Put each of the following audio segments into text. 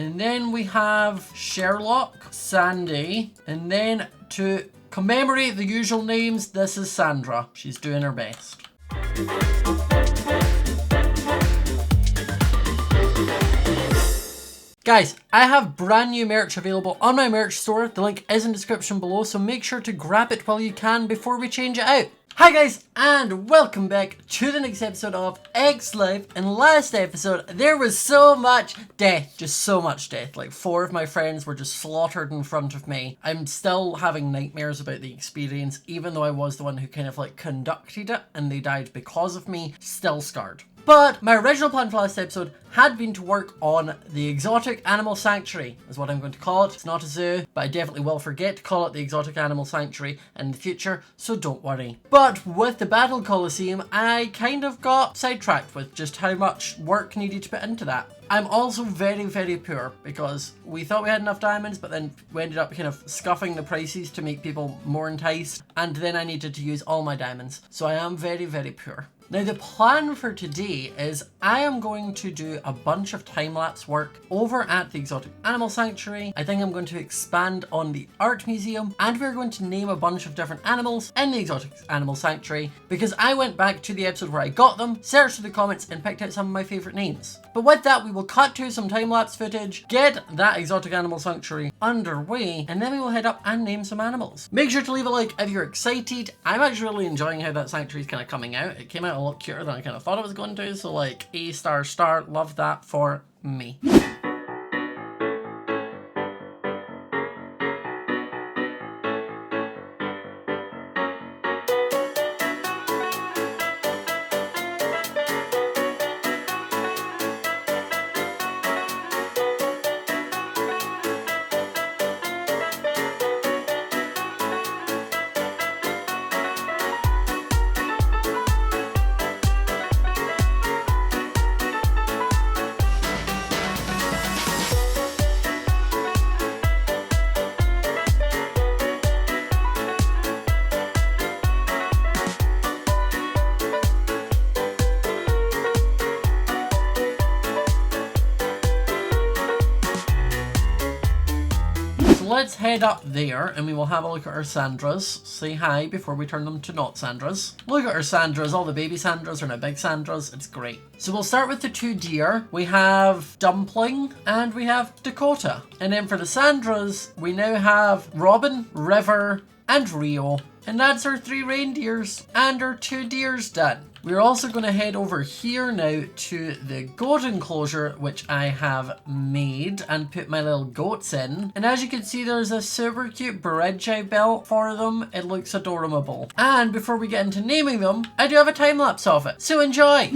And then we have Sherlock, Sandy, and then to commemorate the usual names, this is Sandra. She's doing her best. Guys, I have brand new merch available on my merch store. The link is in the description below, so make sure to grab it while you can before we change it out. Hi guys, and welcome back to the next episode of X Life. In last episode, there was so much death, just so much death. Like 4 of my friends were just slaughtered in front of me. I'm still having nightmares about the experience, even though I was the one who kind of like conducted it and they died because of me, still scarred. But my original plan for last episode had been to work on the Exotic Animal Sanctuary, is what I'm going to call it. It's not a zoo, but I definitely will forget to call it the Exotic Animal Sanctuary in the future, so don't worry. But with the Battle Coliseum, I kind of got sidetracked with just how much work needed to put into that. I'm also very, very poor because we thought we had enough diamonds, but then we ended up kind of scuffing the prices to make people more enticed, and then I needed to use all my diamonds. So I am very, very poor. Now the plan for today is I am going to do a bunch of time-lapse work over at the Exotic Animal Sanctuary. I think I'm going to expand on the art museum, and we're going to name a bunch of different animals in the Exotic Animal Sanctuary because I went back to the episode where I got them, searched through the comments and picked out some of my favourite names. But with that, we will cut to some time-lapse footage, get that Exotic Animal Sanctuary underway, and then we will head up and name some animals. Make sure to leave a like if you're excited. I'm actually really enjoying how that sanctuary is kind of coming out. It came out a lot cuter than I kind of thought it was going to, so like A star star, love that for me. Let's head up there and we will have a look at our Sandras. Say hi before we turn them to not Sandras. Look at our Sandras, all the baby Sandras are now big Sandras, it's great. So we'll start with the 2 deer. We have Dumpling and we have Dakota. And then for the Sandras, we now have Robin, River and Rio. And that's our 3 reindeers and our 2 deers done. We're also going to head over here now to the goat enclosure, which I have made and put my little goats in. And as you can see, there's a super cute bridge I built for them. It looks adorable. And before we get into naming them, I do have a time lapse of it. So enjoy!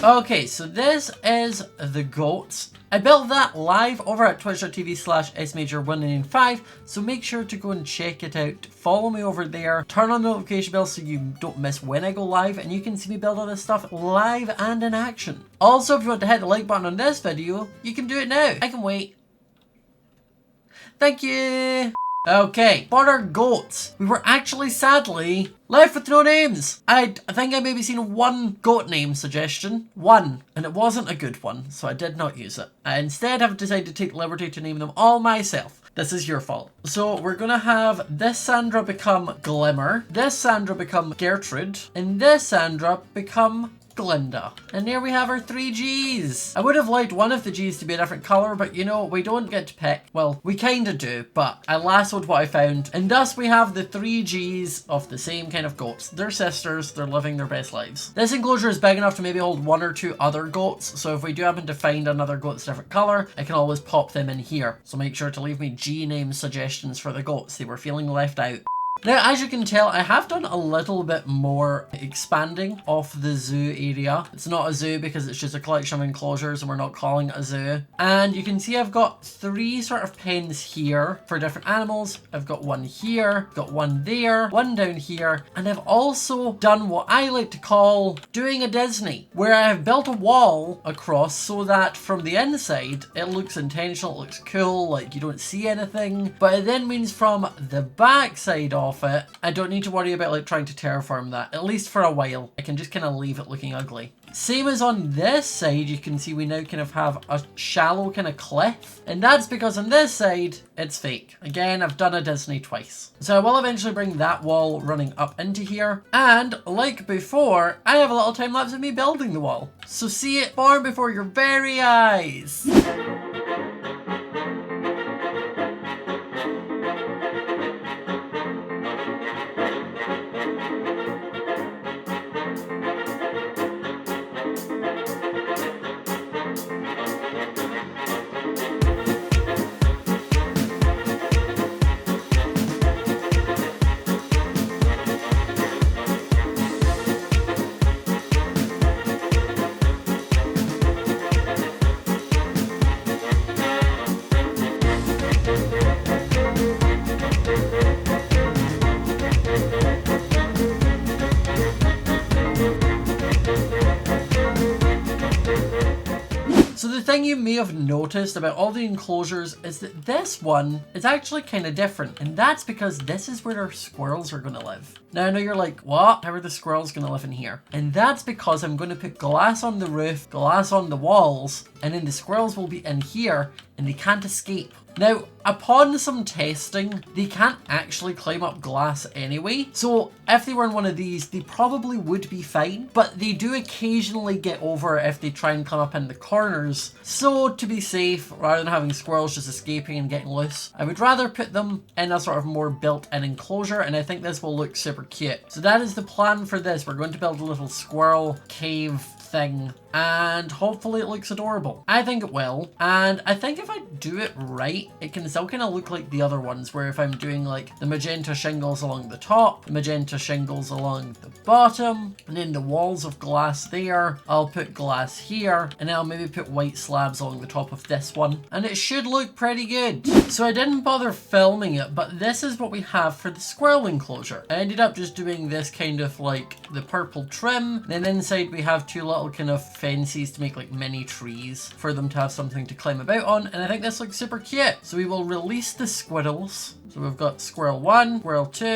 Okay, so this is the goats. I built that live over at twitch.tv/smajor1995, so make sure to go and check it out. Follow me over there, turn on the notification bell so you don't miss when I go live, and you can see me build all this stuff live and in action. Also, if you want to hit the like button on this video, you can do it now. I can wait. Thank you. Okay, for our goats, we were actually sadly left with no names. I think I maybe seen 1 goat name suggestion. 1. And it wasn't a good one, so I did not use it. I instead have decided to take the liberty to name them all myself. This is your fault. So we're gonna have this Sandra become Glimmer, this Sandra become Gertrude, and this Sandra become Glinda. And there we have our 3 Gs. I would have liked one of the Gs to be a different colour, but you know, we don't get to pick. Well, we kinda do, but I lassoed what I found. And thus we have the 3 Gs of the same kind of goats. They're sisters, they're living their best lives. This enclosure is big enough to maybe hold 1 or 2 other goats, so if we do happen to find another goat that's a different colour, I can always pop them in here. So make sure to leave me G name suggestions for the goats. They were feeling left out. Now, as you can tell, I have done a little bit more expanding of the zoo area. It's not a zoo because it's just a collection of enclosures and we're not calling it a zoo. And you can see I've got 3 sort of pens here for different animals. I've got one here, got one there, one down here, and I've also done what I like to call doing a Disney, where I have built a wall across so that from the inside it looks intentional, it looks cool, like you don't see anything, but it then means from the back side of it, I don't need to worry about like trying to terraform that, at least for a while. I can just kind of leave it looking ugly. Same as on this side, you can see we now kind of have a shallow kind of cliff, and that's because on this side it's fake. Again, I've done a Disney twice. So I will eventually bring that wall running up into here, and like before, I have a little time lapse of me building the wall. So see it form before your very eyes. So the thing you may have noticed about all the enclosures is that this one is actually kind of different, and that's because this is where our squirrels are going to live. Now I know you're like, what? How are the squirrels going to live in here? And that's because I'm going to put glass on the roof, glass on the walls, and then the squirrels will be in here and they can't escape. Now, upon some testing, they can't actually climb up glass anyway. So if they were in one of these, they probably would be fine, but they do occasionally get over if they try and climb up in the corners. So to be safe, rather than having squirrels just escaping and getting loose, I would rather put them in a sort of more built-in enclosure, and I think this will look super cute. So that is the plan for this. We're going to build a little squirrel cave thing, and hopefully it looks adorable. I think it will, and I think if I do it right, it can still kind of look like the other ones, where if I'm doing like the magenta shingles along the top, the magenta shingles along the bottom, and then the walls of glass there, I'll put glass here, and then I'll maybe put white slabs along the top of this one, and it should look pretty good. So I didn't bother filming it, but this is what we have for the squirrel enclosure. I ended up just doing this kind of like the purple trim, and then inside we have 2 little kind of fences to make like mini trees for them to have something to climb about on, and I think this looks super cute. So we will release the squirrels. So we've got squirrel 1, squirrel 2,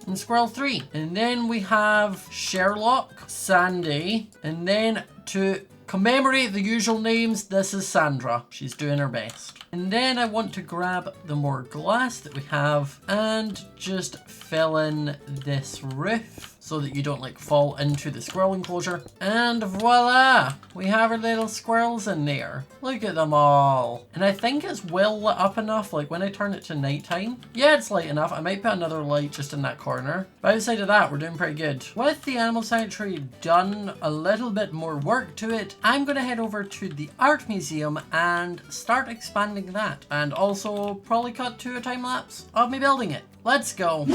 and squirrel 3. And then we have Sherlock, Sandy, and then to commemorate the usual names, this is Sandra. She's doing her best. And then I want to grab the more glass that we have and just fill in this roof so that you don't like fall into the squirrel enclosure. And voila! We have our little squirrels in there. Look at them all. And I think it's well lit up enough, like when I turn it to nighttime. Yeah, it's light enough. I might put another light just in that corner. But outside of that, we're doing pretty good. With the animal sanctuary done, a little bit more work to it, I'm gonna head over to the art museum and start expanding that. And also probably cut to a time lapse of me building it. Let's go.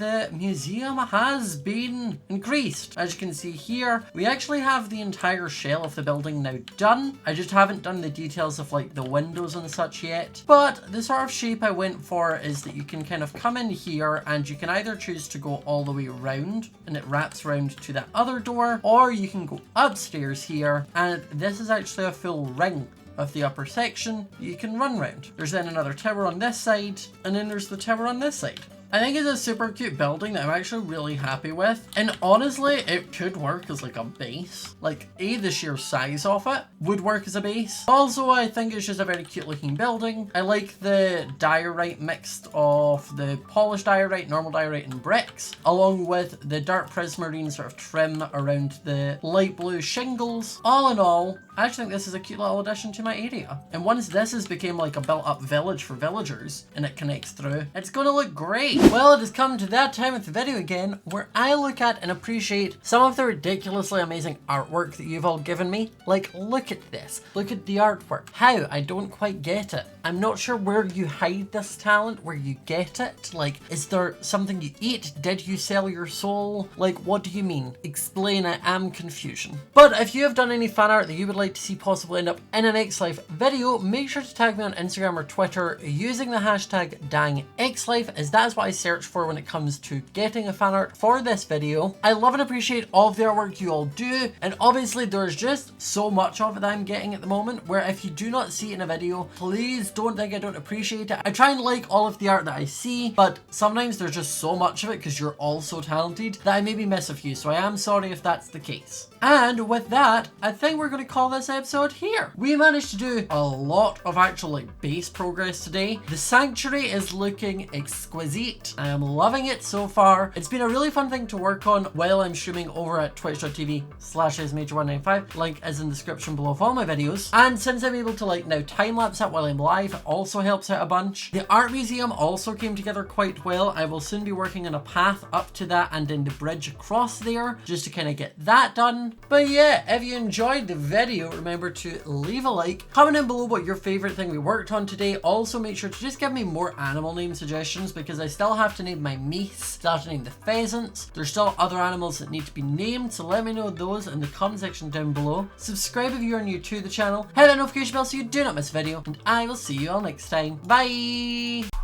the museum has been increased. As you can see here, we actually have the entire shell of the building now done. I just haven't done the details of like the windows and such yet. But the sort of shape I went for is that you can kind of come in here and you can either choose to go all the way around and it wraps around to that other door, or you can go upstairs here and this is actually a full ring of the upper section you can run round. There's then another tower on this side, and then there's the tower on this side. I think it's a super cute building that I'm actually really happy with. And honestly, it could work as like a base. Like, the sheer size of it would work as a base. Also, I think it's just a very cute looking building. I like the diorite mixed of the polished diorite, normal diorite, and bricks, along with the dark prismarine sort of trim around the light blue shingles. All in all, I actually think this is a cute little addition to my area. And once this has become like a built up village for villagers and it connects through, it's going to look great. Well, it has come to that time of the video again where I look at and appreciate some of the ridiculously amazing artwork that you've all given me. Like, look at this. Look at the artwork. How? I don't quite get it. I'm not sure where you hide this talent, where you get it. Like, is there something you eat? Did you sell your soul? Like, what do you mean? Explain, I am confusion. But if you have done any fan art that you would like to see possibly end up in an X-Life video, make sure to tag me on Instagram or Twitter using the hashtag DangXLife, as that is what I search for when it comes to getting a fan art for this video. I love and appreciate all of the artwork you all do, and obviously there's just so much of it that I'm getting at the moment, where if you do not see it in a video, please don't think I don't appreciate it. I try and like all of the art that I see, but sometimes there's just so much of it because you're all so talented that I maybe miss a few, so I am sorry if that's the case. And with that, I think we're going to call this episode here. We managed to do a lot of actual like base progress today. The sanctuary is looking exquisite. I am loving it so far. It's been a really fun thing to work on while I'm streaming over at twitch.tv/ismajor195. Link is in the description below of all my videos. And since I'm able to like now time lapse it while I'm live, it also helps out a bunch. The art museum also came together quite well. I will soon be working on a path up to that and then the bridge across there just to kind of get that done. But yeah, if you enjoyed the video, remember to leave a like, comment in below what your favorite thing we worked on today. Also make sure to just give me more animal name suggestions because I still have to name my meese, still have to name the pheasants. There's still other animals that need to be named, so let me know those in the comment section down below. Subscribe if you are new to the channel, hit that notification bell so you do not miss a video, and I will see you all next time. Bye!